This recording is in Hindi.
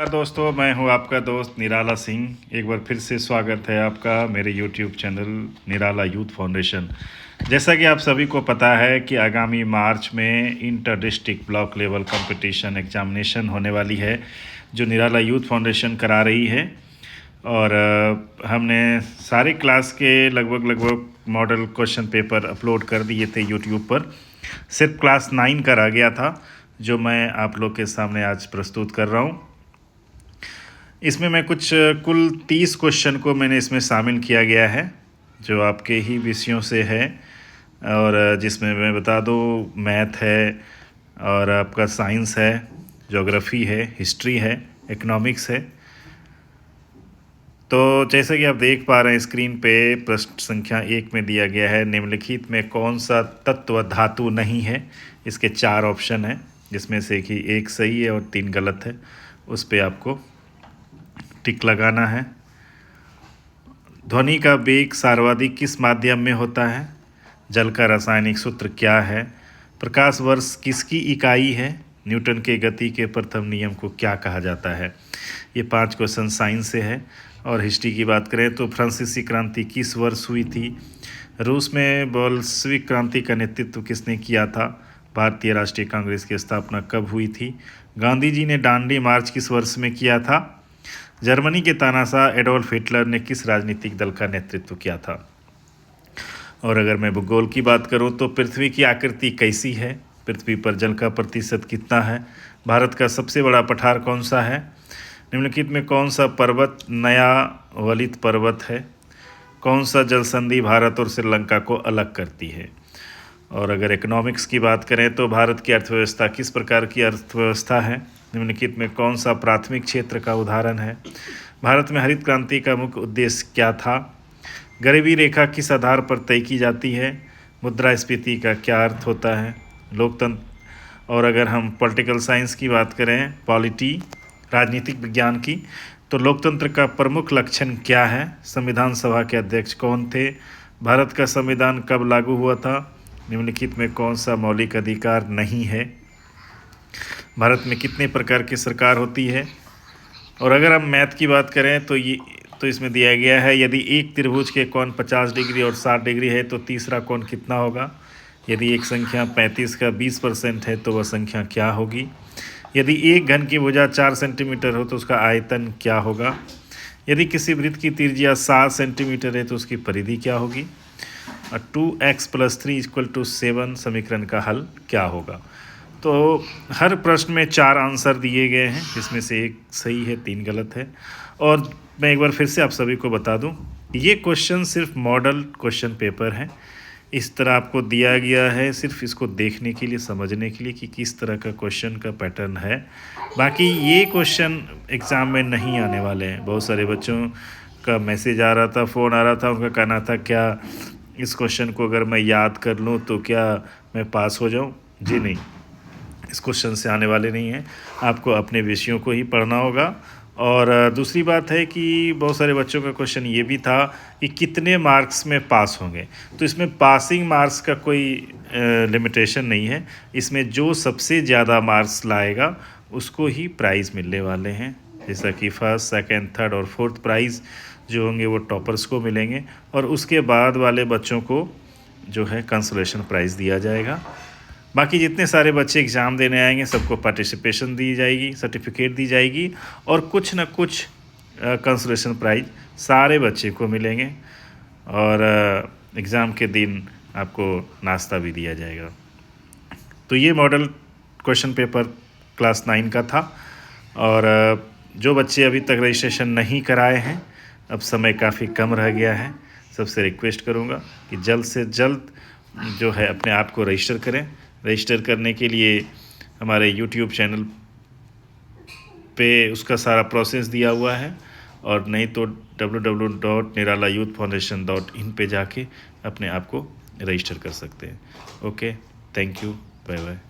दोस्तों, मैं हूं आपका दोस्त निराला सिंह। एक बार फिर से स्वागत है आपका मेरे YouTube चैनल निराला यूथ फाउंडेशन। जैसा कि आप सभी को पता है कि आगामी मार्च में inter district block level competition examination होने वाली है, जो निराला यूथ फाउंडेशन करा रही है। और हमने सारे क्लास के लगभग मॉडल क्वेश्चन पेपर अपलोड कर दिए थे YouTube पर। सिर्फ क्लास 9 का रह गया था, जो मैं आप लोग के सामने आज प्रस्तुत कर रहा हूँ। इसमें मैं कुल 30 क्वेश्चन को मैंने इसमें शामिल किया गया है, जो आपके ही विषयों से है। और जिसमें मैं बता दूँ, मैथ है और आपका साइंस है, ज्योग्राफी है, हिस्ट्री है, इकोनॉमिक्स है। तो जैसा कि आप देख पा रहे हैं स्क्रीन पे, प्रश्न संख्या 1 में दिया गया है, निम्नलिखित में कौन सा तत्व धातु नहीं है। इसके 4 ऑप्शन हैं, जिसमें से कि 1 सही है और 3 गलत है। उस पर आपको टिक लगाना है। ध्वनि का वेग सर्वाधिक किस माध्यम में होता है? जल का रासायनिक सूत्र क्या है? प्रकाश वर्ष किसकी इकाई है? न्यूटन के गति के प्रथम नियम को क्या कहा जाता है? ये 5 क्वेश्चन साइंस से है। और हिस्ट्री की बात करें तो फ्रांसीसी क्रांति किस वर्ष हुई थी? रूस में बोल्शेविक क्रांति का नेतृत्व किसने किया था? भारतीय राष्ट्रीय कांग्रेस की स्थापना कब हुई थी? गांधी जी ने दांडी मार्च किस वर्ष में किया था? जर्मनी के तानाशाह एडोल्फ हिटलर ने किस राजनीतिक दल का नेतृत्व किया था? और अगर मैं भूगोल की बात करूं तो पृथ्वी की आकृति कैसी है? पृथ्वी पर जल का प्रतिशत कितना है? भारत का सबसे बड़ा पठार कौन सा है? निम्नलिखित में कौन सा पर्वत नया वलित पर्वत है? कौन सा जल संधि भारत और श्रीलंका को अलग करती है? और अगर इकोनॉमिक्स की बात करें तो भारत की अर्थव्यवस्था किस प्रकार की अर्थव्यवस्था है? निम्नलिखित में कौन सा प्राथमिक क्षेत्र का उदाहरण है? भारत में हरित क्रांति का मुख्य उद्देश्य क्या था? गरीबी रेखा किस आधार पर तय की जाती है? मुद्रास्फीति का क्या अर्थ होता है? लोकतंत्र। और अगर हम पॉलिटिकल साइंस की बात करें, पॉलिटी राजनीतिक विज्ञान की, तो लोकतंत्र का प्रमुख लक्षण क्या है? संविधान सभा के अध्यक्ष कौन थे? भारत का संविधान कब लागू हुआ था? निम्नलिखित में कौन सा मौलिक अधिकार नहीं है? भारत में कितने प्रकार की सरकार होती है? और अगर हम मैथ की बात करें तो इसमें दिया गया है, यदि एक त्रिभुज के कोण 50 डिग्री और 60 डिग्री है तो तीसरा कोण कितना होगा? यदि एक संख्या 35 का 20% है तो वह संख्या क्या होगी? यदि एक घन की भुजा 4 सेंटीमीटर हो तो उसका आयतन क्या होगा? यदि किसी वृत्त की त्रिज्या 7 सेंटीमीटर है तो उसकी परिधि क्या होगी? 2x + 3 = 7 समीकरण का हल क्या होगा? तो हर प्रश्न में 4 आंसर दिए गए हैं, जिसमें से 1 सही है, 3 गलत है। और मैं एक बार फिर से आप सभी को बता दूं, ये क्वेश्चन सिर्फ मॉडल क्वेश्चन पेपर है। इस तरह आपको दिया गया है सिर्फ इसको देखने के लिए, समझने के लिए कि किस तरह का क्वेश्चन का पैटर्न है। बाकी ये क्वेश्चन एग्ज़ाम में नहीं आने वाले हैं। बहुत सारे बच्चों का मैसेज आ रहा था, फ़ोन आ रहा था, उनका कहना था क्या इस क्वेश्चन को अगर मैं याद कर लूँ तो क्या मैं पास हो जाऊँ? जी नहीं, इस क्वेश्चन से आने वाले नहीं हैं। आपको अपने विषयों को ही पढ़ना होगा। और दूसरी बात है कि बहुत सारे बच्चों का क्वेश्चन ये भी था कि कितने मार्क्स में पास होंगे। तो इसमें पासिंग मार्क्स का कोई लिमिटेशन नहीं है। इसमें जो सबसे ज़्यादा मार्क्स लाएगा उसको ही प्राइज़ मिलने वाले हैं। जैसा कि फर्स्ट, सेकंड, थर्ड और फोर्थ प्राइज़ जो होंगे वो टॉपर्स को मिलेंगे, और उसके बाद वाले बच्चों को जो है कंसोलेशन प्राइज़ दिया जाएगा। बाकी जितने सारे बच्चे एग्ज़ाम देने आएंगे सबको पार्टिसिपेशन दी जाएगी, सर्टिफिकेट दी जाएगी, और कुछ न कुछ कंसोलेशन प्राइज़ सारे बच्चे को मिलेंगे। और एग्ज़ाम के दिन आपको नाश्ता भी दिया जाएगा। तो ये मॉडल क्वेश्चन पेपर क्लास 9 का था। और जो बच्चे अभी तक रजिस्ट्रेशन नहीं कराए हैं, अब समय काफ़ी कम रह गया है। सबसे रिक्वेस्ट करूँगा कि जल्द से जल्द जो है अपने आप को रजिस्टर करें। रजिस्टर करने के लिए हमारे YouTube चैनल पे उसका सारा प्रोसेस दिया हुआ है, और नहीं तो www.niralayouthfoundation.in पे जाके अपने आप को रजिस्टर कर सकते हैं। Okay, thank you, bye bye.